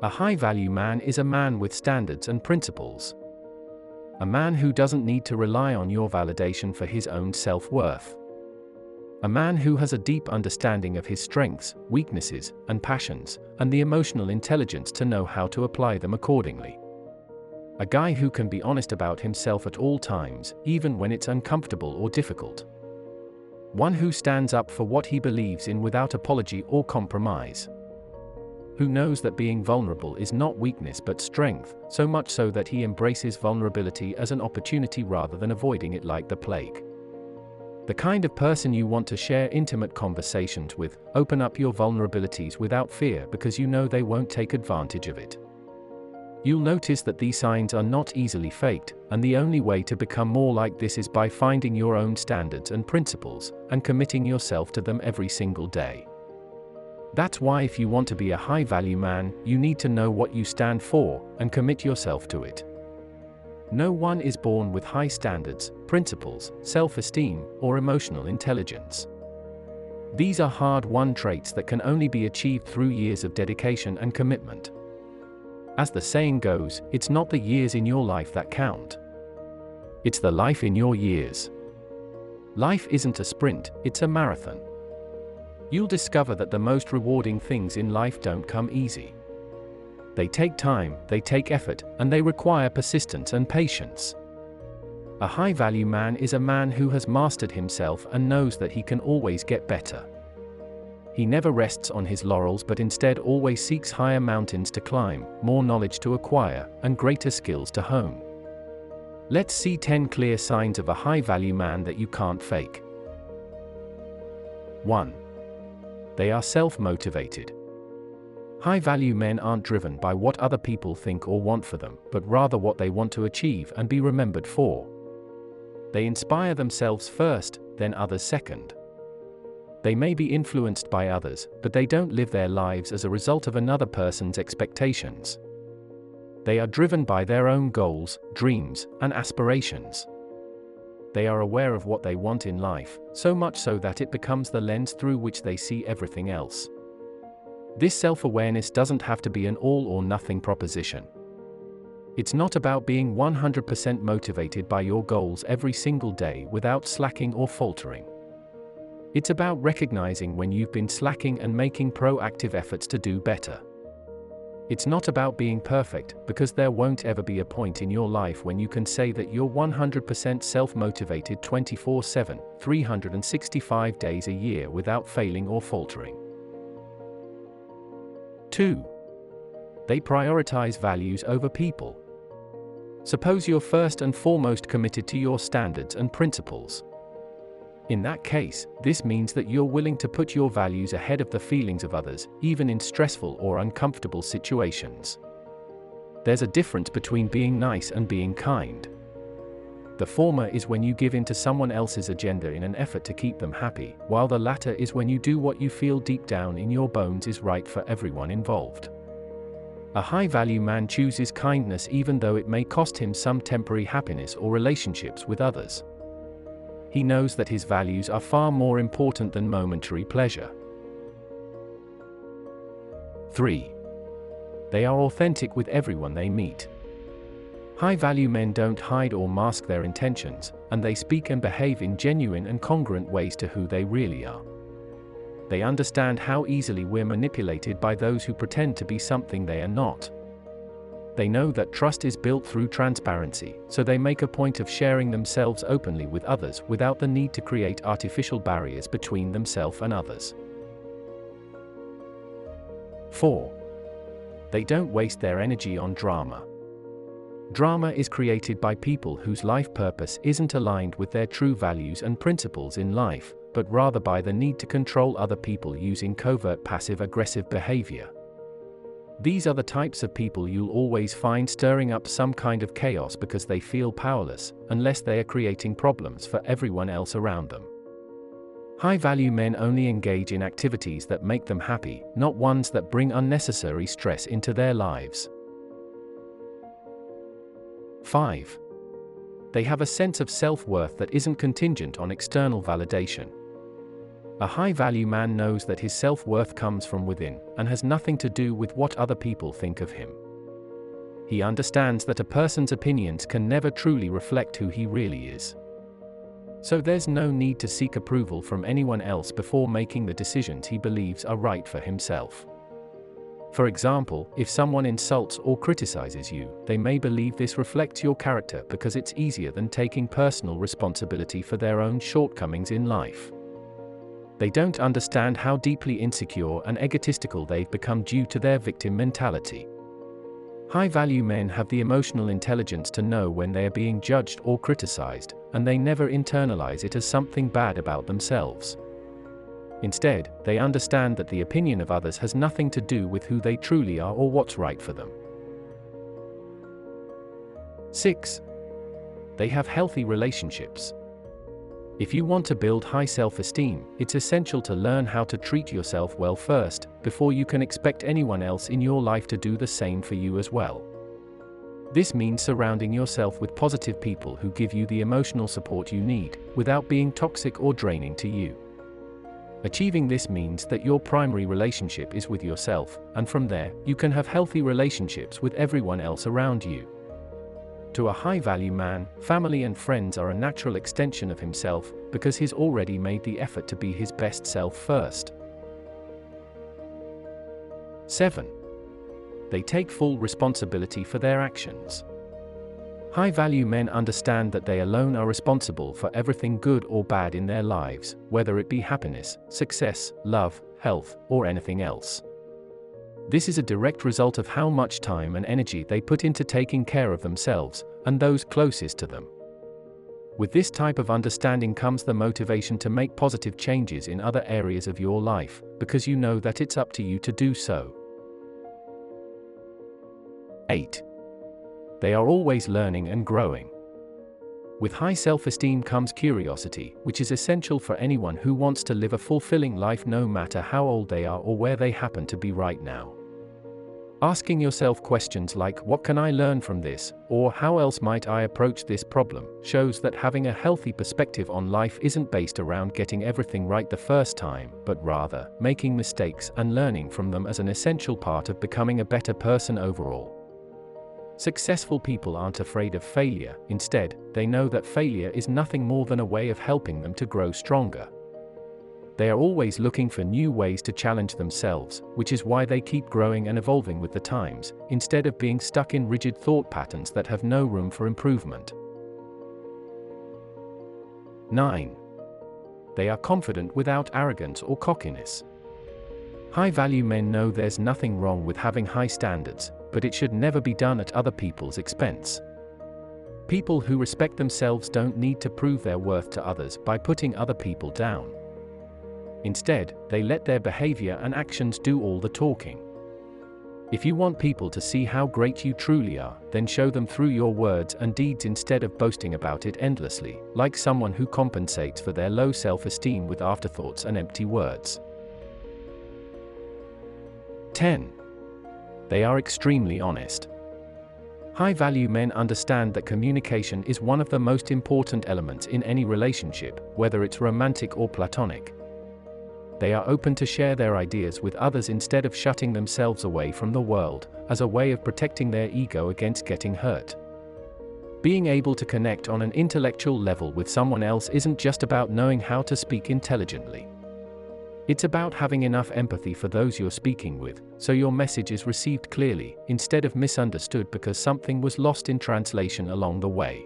A high-value man is a man with standards and principles. A man who doesn't need to rely on your validation for his own self-worth. A man who has a deep understanding of his strengths, weaknesses, and passions, and the emotional intelligence to know how to apply them accordingly. A guy who can be honest about himself at all times, even when it's uncomfortable or difficult. One who stands up for what he believes in without apology or compromise. Who knows that being vulnerable is not weakness but strength, so much so that he embraces vulnerability as an opportunity rather than avoiding it like the plague. The kind of person you want to share intimate conversations with, open up your vulnerabilities without fear because you know they won't take advantage of it. You'll notice that these signs are not easily faked, and the only way to become more like this is by finding your own standards and principles, and committing yourself to them every single day. That's why if you want to be a high-value man, you need to know what you stand for, and commit yourself to it. No one is born with high standards, principles, self-esteem, or emotional intelligence. These are hard-won traits that can only be achieved through years of dedication and commitment. As the saying goes, it's not the years in your life that count. It's the life in your years. Life isn't a sprint, it's a marathon. You'll discover that the most rewarding things in life don't come easy. They take time, they take effort, and they require persistence and patience. A high-value man is a man who has mastered himself and knows that he can always get better. He never rests on his laurels but instead always seeks higher mountains to climb, more knowledge to acquire, and greater skills to hone. Let's see 10 clear signs of a high-value man that you can't fake. 1. They are self-motivated. High-value men aren't driven by what other people think or want for them, but rather what they want to achieve and be remembered for. They inspire themselves first, then others second. They may be influenced by others, but they don't live their lives as a result of another person's expectations. They are driven by their own goals, dreams, and aspirations. They are aware of what they want in life, so much so that it becomes the lens through which they see everything else. This self-awareness doesn't have to be an all-or-nothing proposition. It's not about being 100% motivated by your goals every single day without slacking or faltering. It's about recognizing when you've been slacking and making proactive efforts to do better. It's not about being perfect, because there won't ever be a point in your life when you can say that you're 100% self-motivated 24/7, 365 days a year without failing or faltering. 2. They prioritize values over people. Suppose you're first and foremost committed to your standards and principles. In that case, this means that you're willing to put your values ahead of the feelings of others, even in stressful or uncomfortable situations. There's a difference between being nice and being kind. The former is when you give in to someone else's agenda in an effort to keep them happy, while the latter is when you do what you feel deep down in your bones is right for everyone involved. A high-value man chooses kindness even though it may cost him some temporary happiness or relationships with others. He knows that his values are far more important than momentary pleasure. 3. They are authentic with everyone they meet. High-value men don't hide or mask their intentions, and they speak and behave in genuine and congruent ways to who they really are. They understand how easily we're manipulated by those who pretend to be something they are not. They know that trust is built through transparency, so they make a point of sharing themselves openly with others without the need to create artificial barriers between themselves and others. 4. They don't waste their energy on drama. Drama is created by people whose life purpose isn't aligned with their true values and principles in life, but rather by the need to control other people using covert passive-aggressive behavior. These are the types of people you'll always find stirring up some kind of chaos because they feel powerless, unless they are creating problems for everyone else around them. High-value men only engage in activities that make them happy, not ones that bring unnecessary stress into their lives. 5. They have a sense of self-worth that isn't contingent on external validation. A high-value man knows that his self-worth comes from within, and has nothing to do with what other people think of him. He understands that a person's opinions can never truly reflect who he really is. So there's no need to seek approval from anyone else before making the decisions he believes are right for himself. For example, if someone insults or criticizes you, they may believe this reflects your character because it's easier than taking personal responsibility for their own shortcomings in life. They don't understand how deeply insecure and egotistical they've become due to their victim mentality. High-value men have the emotional intelligence to know when they are being judged or criticized, and they never internalize it as something bad about themselves. Instead, they understand that the opinion of others has nothing to do with who they truly are or what's right for them. 6. They have healthy relationships. If you want to build high self-esteem, it's essential to learn how to treat yourself well first, before you can expect anyone else in your life to do the same for you as well. This means surrounding yourself with positive people who give you the emotional support you need, without being toxic or draining to you. Achieving this means that your primary relationship is with yourself, and from there, you can have healthy relationships with everyone else around you. To a high-value man, family and friends are a natural extension of himself, because he's already made the effort to be his best self first. 7. They take full responsibility for their actions. High-value men understand that they alone are responsible for everything good or bad in their lives, whether it be happiness, success, love, health, or anything else. This is a direct result of how much time and energy they put into taking care of themselves, and those closest to them. With this type of understanding comes the motivation to make positive changes in other areas of your life, because you know that it's up to you to do so. 8. They are always learning and growing. With high self-esteem comes curiosity, which is essential for anyone who wants to live a fulfilling life no matter how old they are or where they happen to be right now. Asking yourself questions like, what can I learn from this, or how else might I approach this problem, shows that having a healthy perspective on life isn't based around getting everything right the first time, but rather, making mistakes and learning from them as an essential part of becoming a better person overall. Successful people aren't afraid of failure, instead, they know that failure is nothing more than a way of helping them to grow stronger. They are always looking for new ways to challenge themselves, which is why they keep growing and evolving with the times, instead of being stuck in rigid thought patterns that have no room for improvement. 9. They are confident without arrogance or cockiness. High-value men know there's nothing wrong with having high standards, but it should never be done at other people's expense. People who respect themselves don't need to prove their worth to others by putting other people down. Instead, they let their behavior and actions do all the talking. If you want people to see how great you truly are, then show them through your words and deeds instead of boasting about it endlessly, like someone who compensates for their low self-esteem with afterthoughts and empty words. 10. They are extremely honest. High-value men understand that communication is one of the most important elements in any relationship, whether it's romantic or platonic. They are open to share their ideas with others instead of shutting themselves away from the world, as a way of protecting their ego against getting hurt. Being able to connect on an intellectual level with someone else isn't just about knowing how to speak intelligently. It's about having enough empathy for those you're speaking with, so your message is received clearly, instead of misunderstood because something was lost in translation along the way.